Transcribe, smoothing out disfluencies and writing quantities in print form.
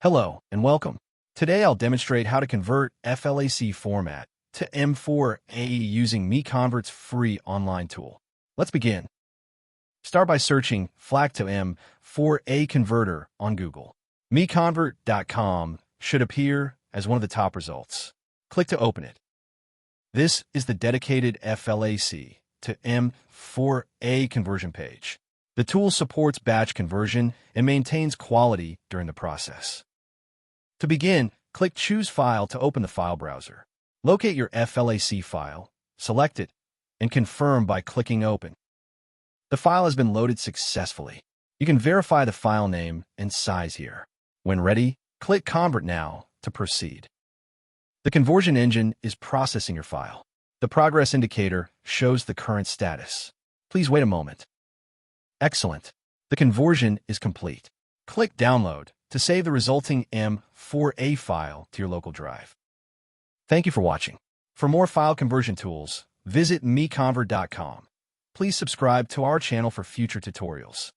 Hello and welcome. Today I'll demonstrate how to convert FLAC format to M4A using MiConvert's free online tool. Let's begin. Start by searching FLAC to M4A converter on Google. MiConvert.com should appear as one of the top results. Click to open it. This is the dedicated FLAC to M4A conversion page. The tool supports batch conversion and maintains quality during the process. To begin, click Choose File to open the file browser. Locate your FLAC file, select it, and confirm by clicking Open. The file has been loaded successfully. You can verify the file name and size here. When ready, click Convert Now to proceed. The conversion engine is processing your file. The progress indicator shows the current status. Please wait a moment. Excellent. The conversion is complete. Click Download to save the resulting M4A file to your local drive. Thank you for watching. For more file conversion tools, visit MiConvert.com. Please subscribe to our channel for future tutorials.